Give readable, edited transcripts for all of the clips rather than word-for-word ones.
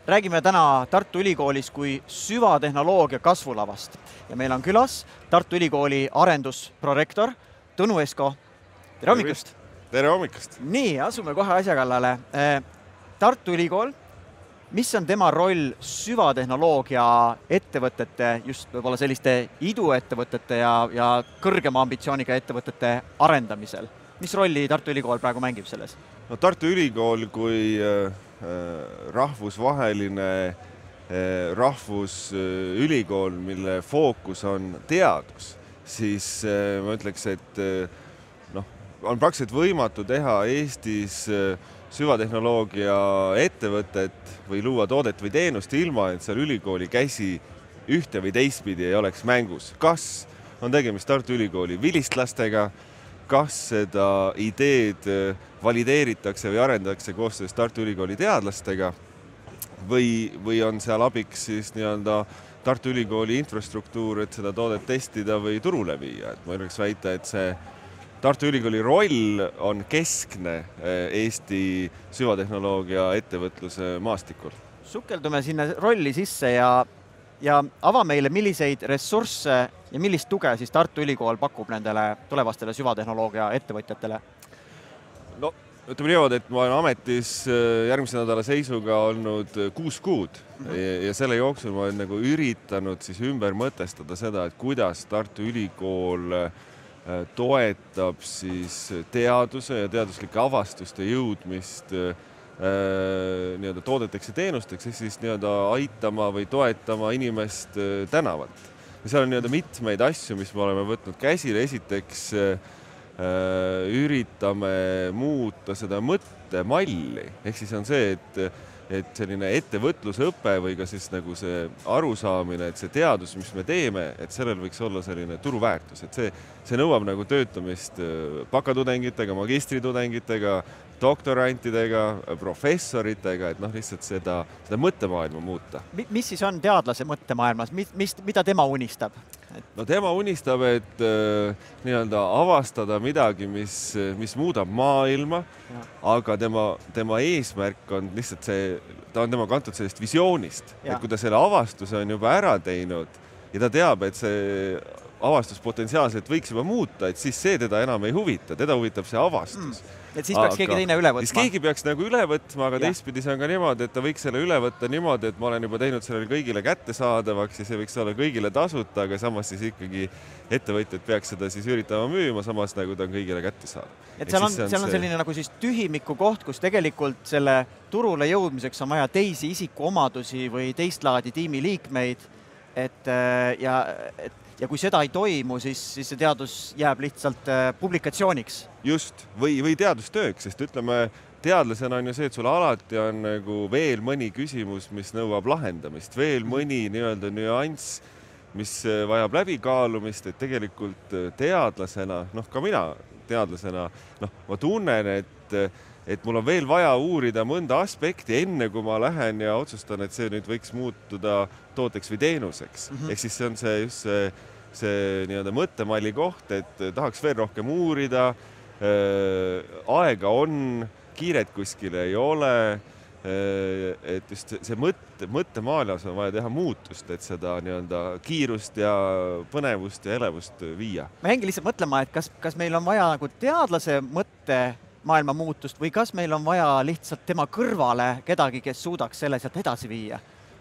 Räägime täna Tartu Ülikoolis kui süvatehnoloogia kasvulavast ja meil on külas Tartu Ülikooli arendusprorektor Tõnu Esko. Tere hommikust! Tere hommikust! Nii, asume kohe asja kallale. Tartu Ülikool, mis on tema roll süvatehnoloogia ettevõtete, just võib-olla selliste iduettevõtete ja kõrgema ambitsiooniga ettevõtete arendamisel? Mis rolli Tartu Ülikool praegu mängib selles? No, Tartu Ülikool kui rahvusvaheline rahvusülikool, mille fookus on teadus, siis ma ütleks, et on praktiliselt võimatu teha Eestis süvatehnoloogia ettevõtet või luua toodet või teenust ilma, et seal ülikooli käsi ühte või teistpidi ei oleks mängus. Kas on tegemist Tartu Ülikooli vilistlastega, kas seda ideed valideeritakse või arendatakse koostöös Tartu Ülikooli teadlastega või on seal abiks siis nii-öelda Tartu Ülikooli infrastruktuur, et seda toodet testida või turule viia. Et ma võiks väita, et see Tartu Ülikooli roll on keskne Eesti süvatehnoloogia ettevõtluse maastikul. Sukeldume sinna rolli sisse ja ava meile, milliseid ressursse ja millist tuge siis Tartu Ülikool pakub nendele tulevastele süvatehnoloogia ettevõtjatele? No, ütleme niimoodi, et ma olen ametis järgmise nädala seisuga olnud 6 kuud ja selle jooksul ma olen nagu üritanud siis ümber mõtestada seda, et kuidas Tartu Ülikool toetab siis teaduse ja teaduslike avastuste jõudmist nii-öelda toodeteks ja teenusteks, siis nii-öelda aitama või toetama inimest tänavalt. Ja seal on nii-öelda mitmeid asju, mis me oleme võtnud käsile. Esiteks üritame muuta seda mõttemalli. Ehk siis on see, et selline ettevõtlusõpe või ka siis nagu see arusaamine, et see teadus, mis me teeme, et sellel võiks olla selline turuväärtus. Et see nõuab nagu töötamist bakatudengitega, magistritudengitega, doktorantidega, professoritega, et lihtsalt seda mõttemaailma muuta. Mis siis on teadlase mõttemaailmas? Mida tema unistab? No tema unistab, et nii-öelda avastada midagi, mis muudab maailma, aga tema eesmärk on lihtsalt ta on tema kantud sellest visioonist, et kui ta selle avastuse on juba ära teinud ja ta teab, et see avastus potentsiaalselt võiks juba muuta, et siis see teda enam ei huvita, teda huvitab see avastus. Et siis peaks keegi teine üle võtma? Siis keegi peaks nagu üle võtma, aga teistpidi see on ka niimoodi, et ta võiks selle üle võtta niimoodi, et ma olen juba teinud sellele kõigile kättesaadavaks ja see võiks olla kõigile tasuta, aga samas siis ikkagi ettevõtjad peaks seda siis üritama müüma, samas nagu ta on kõigile kättesaadav. Et seal on selline nagu siis tühimiku koht, kus tegelikult selle turule jõudmiseks on vaja teisi isikuomadusi või teistlaadi tiimiliikmeid, ja kui seda ei toimu, siis see teadus jääb lihtsalt publikatsiooniks. Just, või teadustööks, sest ütleme, teadlasena on ju see, et sul alati on nagu veel mõni küsimus, mis nõuab lahendamist, veel mõni nii-öelda nüanss, mis vajab läbikaalumist, et tegelikult teadlasena, ka mina teadlasena, ma tunnen, et mul on veel vaja uurida mõnda aspekti, enne kui ma lähen ja otsustan, et see nüüd võiks muutuda tooteks või teenuseks. Ehk siis see on see nii-öelda mõttemalli koht, et tahaks veel rohkem uurida, aega on, kiiret kuskile ei ole, et just see mõttemaalas on vaja teha muutust, et seda nii-öelda kiirust ja põnevust ja elevust viia. Ma jäingi lihtsalt mõtlema, et kas meil on vaja nagu teadlase mõttemaailma muutust või kas meil on vaja lihtsalt tema kõrvale kedagi, kes suudaks selle sealt edasi viia.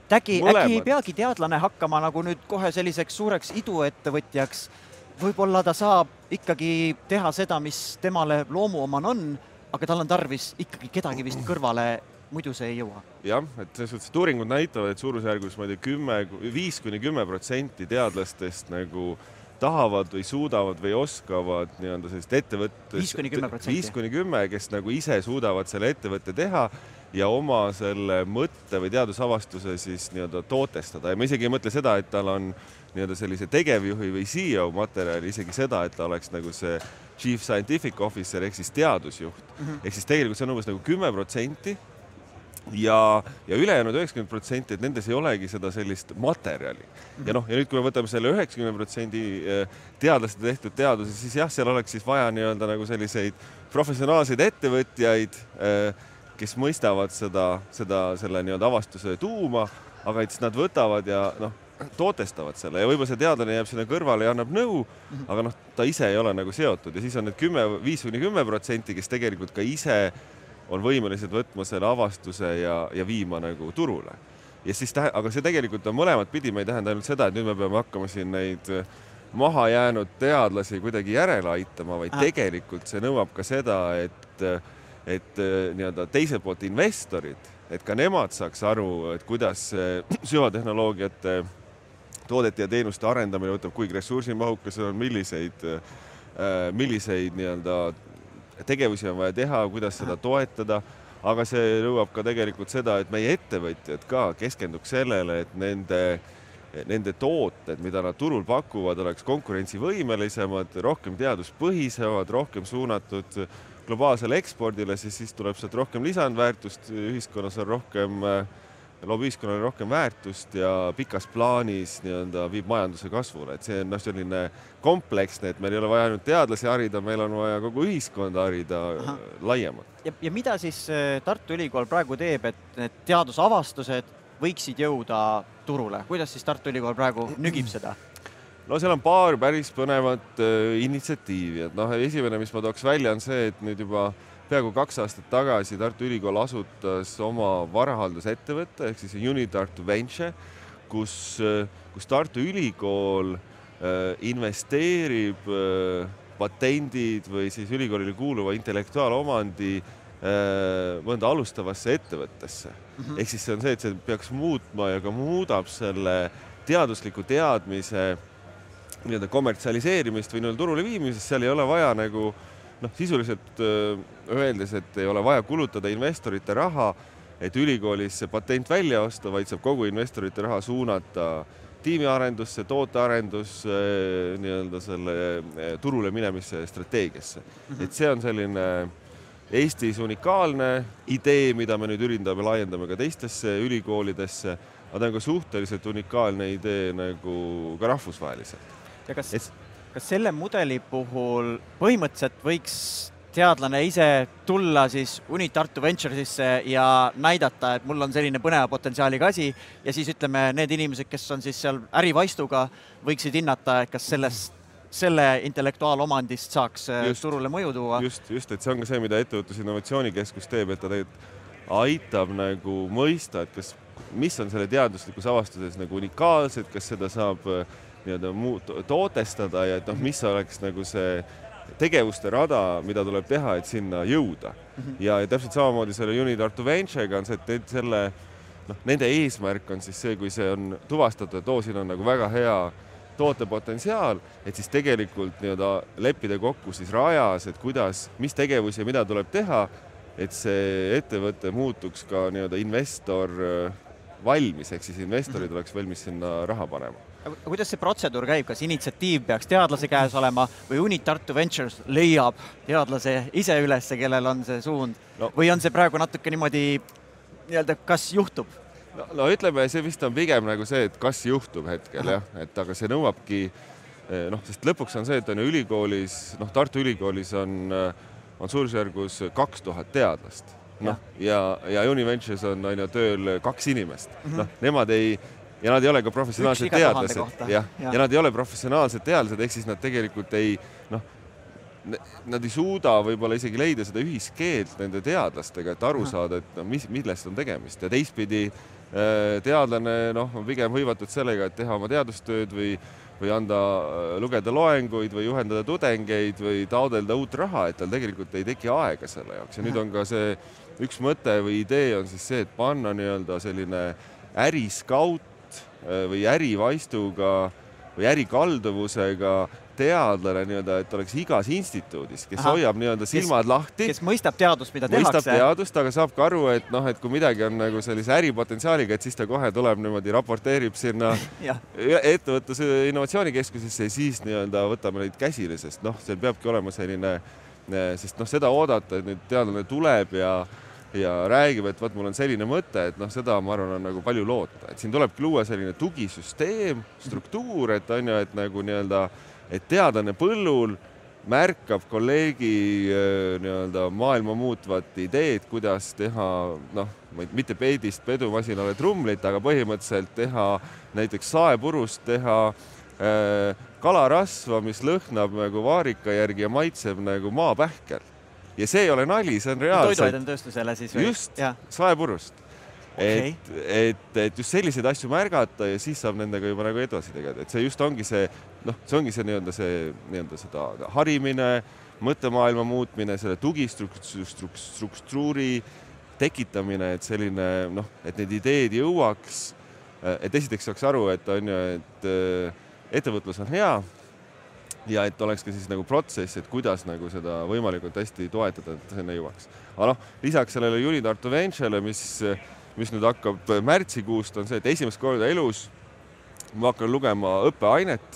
Äkki ei peagi teadlane hakkama nagu nüüd kohe selliseks suureks iduettevõtjaks. Võib-olla ta saab ikkagi teha seda, mis temale loomuoman on, aga tal on tarvis ikkagi kedagi vist kõrvale, muidu see ei jõua. Jah, et selles suhtes uuringud näitavad, et suurusjärgus 5–10% teadlastest nagu tahavad või suudavad või oskavad nii-öelda sellist ettevõttest 5–10%, kes nagu ise suudavad selle ettevõtte teha ja oma selle mõtte või teadusavastuse siis nii-öelda tootestada. Ja ma isegi ei mõtle seda, et tal on nii-öelda sellise tegevjuhi või CEO materjali, isegi seda, et ta oleks nagu see Chief Scientific Officer ehk siis teadusjuht. Ehk siis tegelikult see on umbes nagu 10% ja ülejäänud 90%, et nendes ei olegi seda sellist materjali. Ja nüüd, kui me võtame selle 90% teadlaste tehtud teaduse, siis jah, seal oleks siis vaja nii-öelda nagu selliseid professionaalseid ettevõtjaid, kes mõistavad selle nii-öelda avastuse tuuma, aga et siis nad võtavad ja tootestavad selle ja võib-olla see teadlane jääb sinna kõrvale ja annab nõu, aga ta ise ei ole nagu seotud ja siis on need 5–10%, kes tegelikult ka ise on võimelised võtma selle avastuse ja viima nagu turule. Ja siis aga see tegelikult on mõlemat pidi, me ei tähenda ainult seda, et nüüd me peame hakkama siin neid maha jäänud teadlasi kuidagi järele aitama, vaid tegelikult see nõuab ka seda, et nii-öelda teiselt poolt investorid, et ka nemad saaks aru, et kuidas süvatehnoloogiate toodete ja teenuste arendamine võtab, kuigi ressursimahukas on, milliseid nii-öelda tegevusi on vaja teha, kuidas seda toetada, aga see nõuab ka tegelikult seda, et meie ettevõtjad ka keskenduks sellele, et nende tooted, mida nad turul pakuvad, oleks konkurentsivõimelisemad, rohkem teaduspõhisemad, rohkem suunatud globaalsele ekspordile, siis tuleb sealt rohkem lisandväärtust, ühiskonnas on loob ühiskonnale rohkem väärtust ja pikas plaanis nii-öelda viib majanduse kasvule. Et see on selline kompleksne, et meil ei ole vaja ainult teadlasi harida, meil on vaja kogu ühiskonda harida laiemalt. Ja mida siis Tartu Ülikool praegu teeb, et need teadusavastused võiksid jõuda turule? Kuidas siis Tartu Ülikool praegu nügib seda? No seal on paar päris põnevat initsiatiivi. Esimene, mis ma tooks välja, on see, et nüüd juba peaaegu 2 aastat tagasi Tartu Ülikool asutas oma varahaldusettevõtte, ehk siis Unitartu Venture, kus Tartu Ülikool investeerib patendid või siis ülikoolile kuuluva intellektuaalomandi mõnda alustavasse ettevõttesse. Ehk siis see on see, et see peaks muutma ja ka muudab selle teadusliku teadmise nii-öelda kommertsialiseerimist või turule viimisest, seal ei ole vaja nagu sisuliselt öeldes, et ei ole vaja kulutada investorite raha, et ülikoolis see patent välja osta, vaid saab kogu investorite raha suunata tiimiarendusse, tootearendusse, nii-öelda selle turule minemise strateegiasse. Et see on selline Eestis unikaalne idee, mida me nüüd üritame laiendame ka teistesse ülikoolidesse, aga ta on ka suhteliselt unikaalne idee nagu ka rahvusvaheliselt. Ja kas selle mudeli puhul põhimõtteliselt võiks teadlane ise tulla siis Unitartu Venturesisse ja näidata, et mul on selline põneva potentsiaaliga asi ja siis ütleme, need inimesed, kes on siis seal ärivaistuga, võiksid hinnata, et kas selle intellektuaalomandist saaks turule mõju tuua. Just, et see on ka see, mida Ettevõtluse Innovatsioonikeskus teeb, et ta aitab nagu mõista, et mis on selle teaduslikus avastuses nagu unikaalsed, kas seda saab tootestada ja mis oleks nagu see tegevuste rada, mida tuleb teha, et sinna jõuda. Ja täpselt samamoodi selle Unitartu Venture'ga on see, et nende eesmärk on siis see, kui see on tuvastatud, et siin on nagu väga hea tootepotentsiaal, et siis tegelikult leppida kokku siis rajas, et mis tegevusi ja mida tuleb teha, et see ettevõte muutuks ka investor valmis, ehk siis investorid oleks valmis sinna raha panema. Kuidas see protseduur käib? Kas initsiatiiv peaks teadlase käes olema või Unitartu Ventures leiab teadlase ise üles, kellel on see suund? Või on see praegu natuke niimoodi, kas juhtub? No ütleme, see vist on pigem nagu see, et kas juhtub hetkel, jah. Et aga see nõuabki, sest lõpuks on see, et on ülikoolis, Tartu Ülikoolis on suurusjärgus 2000 teadlast. Ja Univentures on tööl 2 inimest. Nemad ja nad ei ole ka professionaalsed teadlased. Ja nad ei ole professionaalsed teadlased, ehk siis nad tegelikult nad ei suuda võib-olla isegi leida seda ühiskeelt nende teadlastega, et aru saada, et millest on tegemist. Ja teistpidi teadlane on pigem hõivatud sellega, et teha oma teadustööd või anda lugeda loenguid või juhendada tudengeid või taodelda uut raha, et tal tegelikult ei teki aega selle jaoks. Ja nüüd on ka see üks mõte või idee on siis see, et panna selline äriskaut või ärivaistuga või ärikalduvusega teadlane, et oleks igas instituudis, kes hoiab silmad lahti. Kes mõistab teadust, mida tehakse. Mõistab teadust, aga saab ka aru, et kui midagi on nagu sellise äripotentsiaaliga, et siis ta kohe tuleb raporteerib sinna Ettevõtluse Innovatsioonikeskusesse ja siis võtame neid käsile, sest seal peabki olema selline, sest seda oodata, et nüüd teadlane tuleb ja räägib, et mul on selline mõte, et seda, ma arvan, on nagu palju loota. Et siin tulebki luua selline tugisüsteem, struktuur, et teadlane põllul märkab kolleegi nii-öelda maailma muutvat ideed, kuidas teha, noh, mitte peedist pedumasinale trumlit, aga põhimõtteliselt teha näiteks saepurust, teha kalarasva, mis lõhnab nagu vaarika järgi ja maitseb nagu maapähkel. Ja see ei ole nali, see on reaalselt. Toiduainetööstusele siis või? Just, saepurust. Okay. Et just selliseid asju märgata ja siis saab nendega juba nagu edasi tegeda. Et see just ongi see, noh, see ongi see nii-öelda seda harimine, mõttemaailma muutmine, selle tugistruktuuri tekitamine, et selline, noh, et need ideed jõuaks, et esiteks saaks aru, et on ju, et ettevõtlus on hea ja et oleks ka siis nagu protsess, et kuidas nagu seda võimalikult hästi toetada, et sinna jõuaks. Aga noh, lisaks sellele Unitartu Venture'le, mis nüüd hakkab märtsikuust, on see, et esimest korda elus ma hakkan lugema õppeainet,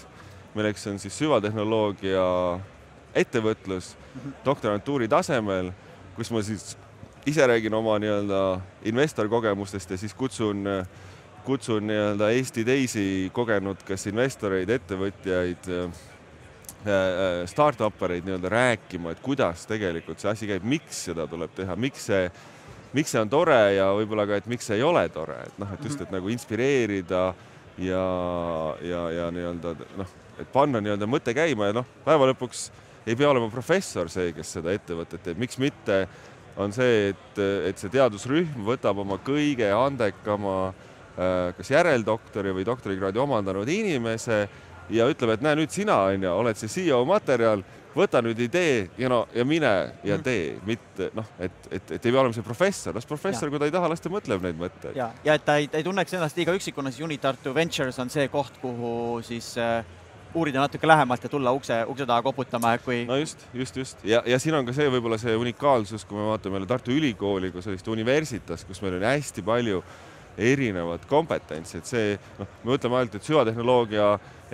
milleks on siis süvatehnoloogia ettevõtlus doktorantuuri tasemel, kus ma siis ise räägin oma nii-öelda investorkogemustest ja siis kutsun nii-öelda Eesti teisi kogenud kas investoreid, ettevõtjaid, start-uppereid nii-öelda rääkima, et kuidas tegelikult see asi käib, miks seda tuleb teha, miks see on tore ja võib-olla ka, et miks see ei ole tore, et noh, et just, et nagu inspireerida ja nii-öelda, noh, et panna nii-öelda mõte käima ja noh, päeva lõpuks ei pea olema professor see, kes seda ettevõtet teeb, miks mitte on see, et see teadusrühm võtab oma kõige andekama kas järeldoktori või doktorikraadi omandanud inimese ja ütleb, et näe, nüüd sina oled see CEO materjal, võta nüüd idee ja mine ja tee, mitte noh, et ei pea olema see professor, las professor, kui ta ei taha, las ta mõtleb neid mõtteid. Ja et ta ei tunneks ennast liiga üksikuna, siis Unitartu Ventures on see koht, kuhu siis uurida natuke lähemalt ja tulla ukse taha koputama, kui... No just. Ja siin on ka see võib-olla see unikaalsus, kui me vaatame Tartu Ülikooli kui sellist universitas, kus meil on hästi palju erinevad kompetentsi, et see, noh, me mõtleme ainult, et süvatehnoloogia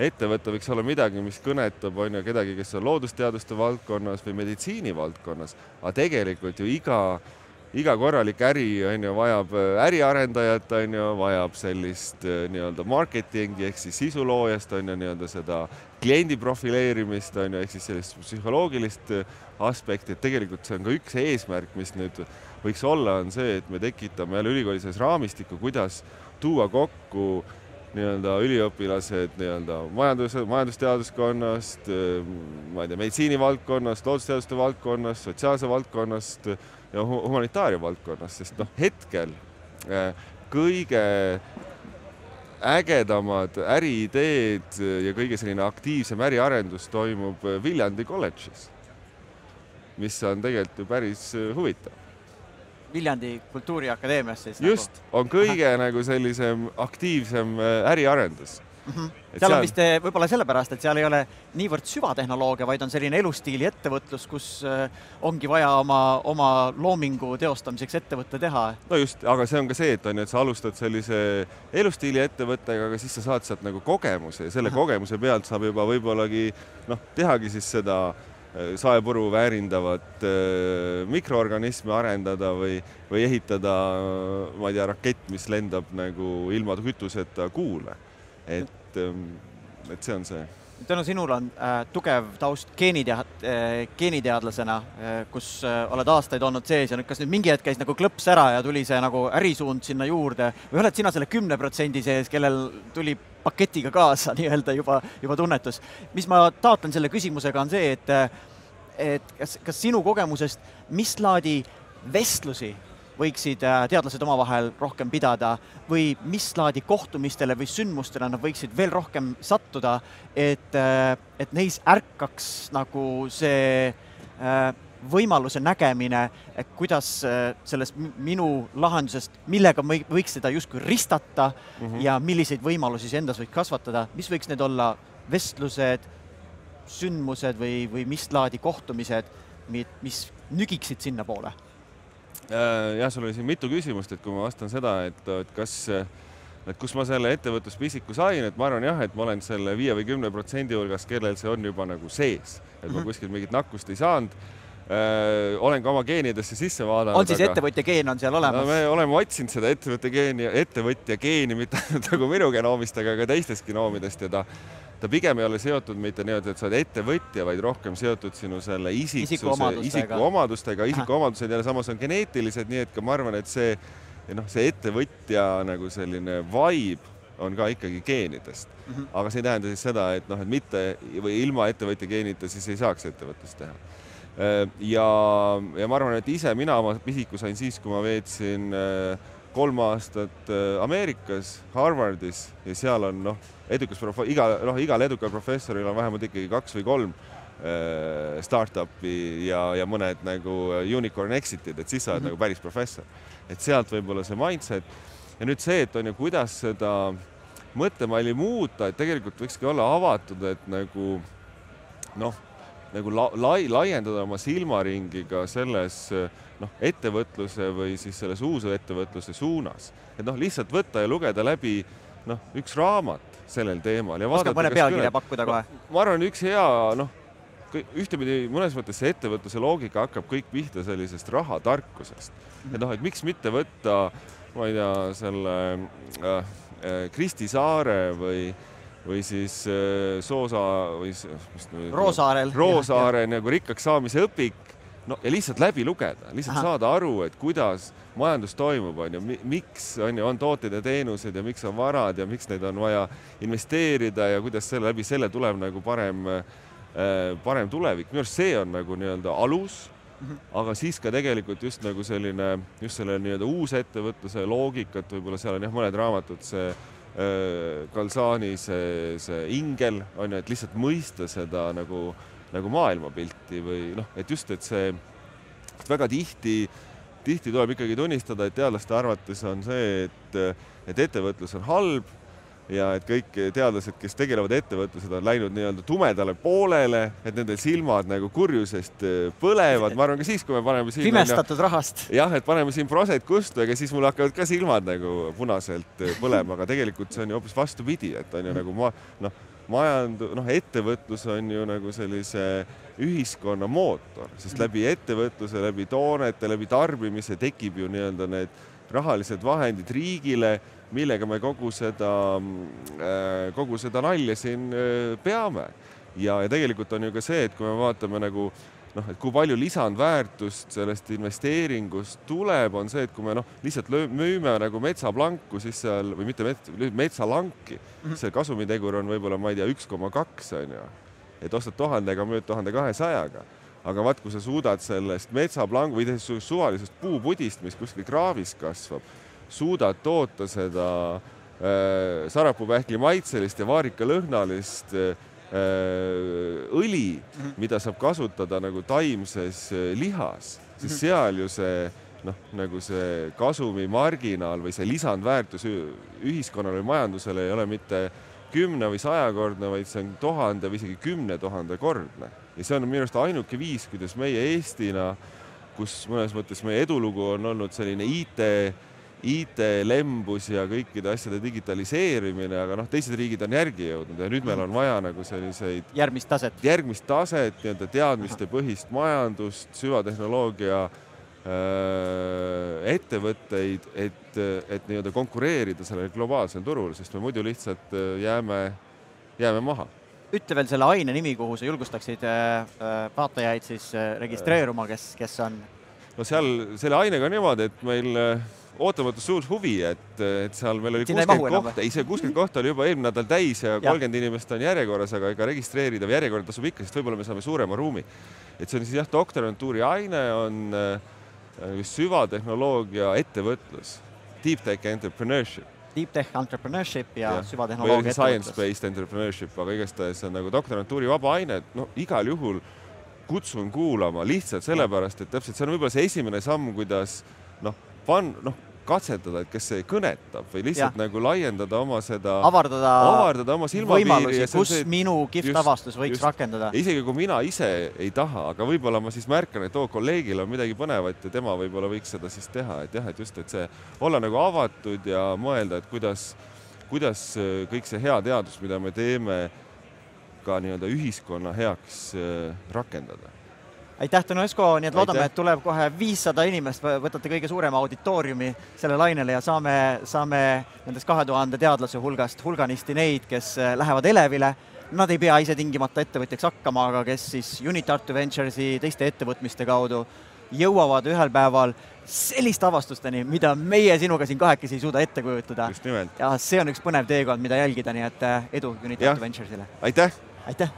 ettevõte võiks olla midagi, mis kõnetab kedagi, kes on loodusteaduste valdkonnas või meditsiini valdkonnas, aga tegelikult ju iga korralik äri vajab äriarendajat, vajab sellist nii-öelda marketingi ehk siis sisuloojast, nii-öelda seda kliendi profileerimist, ehk siis sellist psühholoogilist aspekti, et tegelikult see on ka üks eesmärk, mis nüüd võiks olla, on see, et me tekitame jälle ülikooli selles raamistiku, kuidas tuua kokku nii-öelda üliõpilased nii-öelda majandusteaduskonnast, ma ei tea, meditsiinivaldkonnast, loodusteaduste valdkonnast, sotsiaalse valdkonnast ja humanitaaria valdkonnast, sest noh, hetkel kõige ägedamad äriideed ja kõige selline aktiivsem äriarendus toimub Viljandi kolledžis, mis on tegelikult ju päris huvitav. Viljandi Kultuuriakadeemias siis? Just, on kõige nagu sellisem aktiivsem äriarendus. Seal on vist võib-olla sellepärast, et seal ei ole niivõrd süvatehnoloogia, vaid on selline elustiili ettevõtlus, kus ongi vaja oma loomingu teostamiseks ettevõtte teha. No just, aga see on ka see, et sa alustad sellise elustiili ettevõttega, aga siis sa saad sealt nagu kogemuse ja selle kogemuse pealt saab juba võibollagi tehagi siis seda saepuru väärindavat mikroorganismi arendada või ehitada, ma ei tea, rakett, mis lendab nagu ilma kütuseta kuule. Et see on see. Tänu sinul on tugev taust geeniteadlasena, kus oled aastaid olnud sees ja kas nüüd mingi hetk käis nagu klõps ära ja tuli see nagu ärisuund sinna juurde või oled sina selle 10% sees, kellel tuli paketiga kaasa nii-öelda juba tunnetus. Mis ma taotlen selle küsimusega on see, et kas sinu kogemusest, mis laadi vestlusi võiksid teadlased omavahel rohkem pidada või mis laadi kohtumistele või sündmustele nad võiksid veel rohkem sattuda, et neis ärkaks nagu see võimaluse nägemine, et kuidas sellest minu lahendusest, millega võiks seda justkui ristata ja milliseid võimalusi see endas võiks kasvatada, mis võiks need olla vestlused, sündmused või mis laadi kohtumised, mis nügiksid sinna poole? Jah, sul oli siin mitu küsimust, et kui ma vastan seda, et kus ma selle ettevõtluspisiku sain, et ma arvan jah, et ma olen selle 5 või 10% hulgas, kellel see on juba nagu sees, et ma kuskilt mingit nakkust ei saanud. Olen ka oma geenidesse sisse vaadanud. On siis ettevõtja geen on seal olemas? Me oleme otsinud seda ettevõtja geeni, mitte nagu minu genoomist, aga ka teistest genoomidest ta pigem ei ole seotud mitte nii-öelda, et sa oled ettevõtja, vaid rohkem seotud sinu selle isikuomadustega. Isikuomadused jälle samas on geneetilised, nii et ka ma arvan, et see ettevõtja nagu selline vibe on ka ikkagi geenidest. Aga see ei tähenda siis seda, et et mitte või ilma ettevõtja geenita siis ei saaks ettevõtlust teha. Ja ma arvan, et ise mina oma pisiku sain siis, kui ma veetsin 3 aastat Ameerikas, Harvardis ja seal on igal edukal professoril on vähemalt ikkagi 2 või 3 startupi ja mõned nagu unicorn exitid, et siis sa oled nagu päris professor. Et sealt võib-olla see mindset. Ja nüüd see, et on ju, kuidas seda mõttemalli muuta, et tegelikult võikski olla avatud, et nagu laiendada oma silmaringi ka selles ettevõtluse või siis selles uuse ettevõtluse suunas. Et lihtsalt võtta ja lugeda läbi üks raamat sellel teemal. Oskab mõne pealkirja pakkuda kohe? Ma arvan, üks hea, ühtepidi mõnes mõttes see ettevõtluse loogika hakkab kõik pihta sellisest rahatarkusest. Et miks mitte võtta, ma ei tea, selle Kristi Saare või siis Roosaare nagu rikkaks saamise õpik ja lihtsalt läbi lugeda, lihtsalt saada aru, et kuidas majandus toimub, miks on tooted ja teenused ja miks on varad ja miks neid on vaja investeerida ja kuidas läbi selle tuleb nagu parem tulevik. Minu arust see on nagu nii-öelda alus, aga siis ka tegelikult just nagu selle nii-öelda uus ettevõtluse loogikat, võib-olla seal on mõned raamatud, see Galzani, see ingel, et lihtsalt mõista seda nagu maailmapilti või et just, et see väga tihti tuleb ikkagi tunnistada, et teadlaste arvates on see, et ettevõtlus on halb ja et kõik teadlased, kes tegelevad ettevõtlused, on läinud nii-öelda tumedale poolele, et nendel silmad nagu kurjusest põlevad. Ma arvan ka siis, kui me paneme siin... Pimestatud rahast. Jah, et paneme siin proset kustu, ega siis mul hakkavad ka silmad nagu punaselt põlema, aga tegelikult see on ju hoopis vastupidi, et on ju nagu ettevõtlus on ju nagu sellise ühiskonna mootor, sest läbi ettevõtluse, läbi toonete, läbi tarbimise tekib ju nii-öelda need rahalised vahendid riigile, millega me kogu seda nalja siin peame. Ja tegelikult on ju ka see, et kui me vaatame nagu, et kui palju lisandväärtust sellest investeeringust tuleb, on see, et kui me lihtsalt müüme nagu metsaplanku, siis seal, või mitte metsalanki, see kasumitegur on võib-olla, ma ei tea, 1,2 on ju. Et ostad 1000-ga, müüd 1200-ga. Aga vaat, kui sa suudad sellest metsaplangu või suvalisest puupudist, mis kuskil kraavis kasvab, suudad toota seda sarapuupähkli maitselist ja vaarikalõhnalist õli, mida saab kasutada nagu taimses lihas, siis seal ju see, nagu see kasumi marginaal või see lisandväärtus ühiskonnale või majandusele ei ole mitte 10 või 100-kordne, vaid see on 1000 või isegi 10 000-kordne. Ja see on minu arust ainuke viis, kuidas meie Eestina, kus mõnes mõttes meie edulugu on olnud selline IT-lembus ja kõikide asjade digitaliseerimine, aga teised riigid on järgi jõudnud ja nüüd meil on vaja nagu selliseid järgmist taset, teadmiste põhist majandust, süvatehnoloogia ettevõtteid, et nii-öelda konkureerida sellel globaalsel turul, sest me muidu lihtsalt jääme maha. Ütle veel selle aine nimi, kuhu sa julgustaksid vaatajaid siis registreeruma, kes on? Selle ainega on niimoodi, et meil ootamatu suur huvi, et seal meil oli 60 kohta. Ei, see 60 kohta oli juba eelmine nädal täis ja 30 inimest on järjekorras, aga ega registreerida või järjekorda tasub ikka, sest võib-olla me saame suurema ruumi. Et see on siis doktorantuuri aine, on süvatehnoloogia ettevõtlus, deep tech entrepreneurship. Deep tech entrepreneurship ja süvatehnoloogia ettevõtlus. Science-based entrepreneurship, aga igastahes on nagu doktorantuuri vaba aine, et igal juhul kutsun kuulama lihtsalt sellepärast, et täpselt see on võib-olla see esimene samm, kuidas katsetada, et kes see kõnetab või lihtsalt nagu laiendada oma seda avardada oma silmapiiri. Kus minu kihvt avastus võiks rakendada. Isegi kui mina ise ei taha, aga võib-olla ma siis märkan, et kolleegil on midagi põnevat ja tema võib-olla võiks seda siis teha. Et jah, et just, et see olla nagu avatud ja mõelda, et kuidas kõik see hea teadus, mida me teeme, ka nii-öelda ühiskonna heaks rakendada. Aitäh, Tõnu Esko, nii et loodame, et tuleb kohe 500 inimest, võtate kõige suurema auditooriumi selle lainele ja saame nendest 2000 teadlase hulgast hulganisti neid, kes lähevad elevile nad ei pea ise tingimata ettevõtjaks hakkama, aga kes siis Unit Tartu Venturesi teiste ettevõtmiste kaudu jõuavad ühel päeval sellist avastusteni, mida meie sinuga siin kahekesi ei suuda ette kujutada. Just nimelt. Ja see on üks põnev teekond, mida jälgida, nii et edu Unit Tartu Venturesile. Aitäh! Aitäh!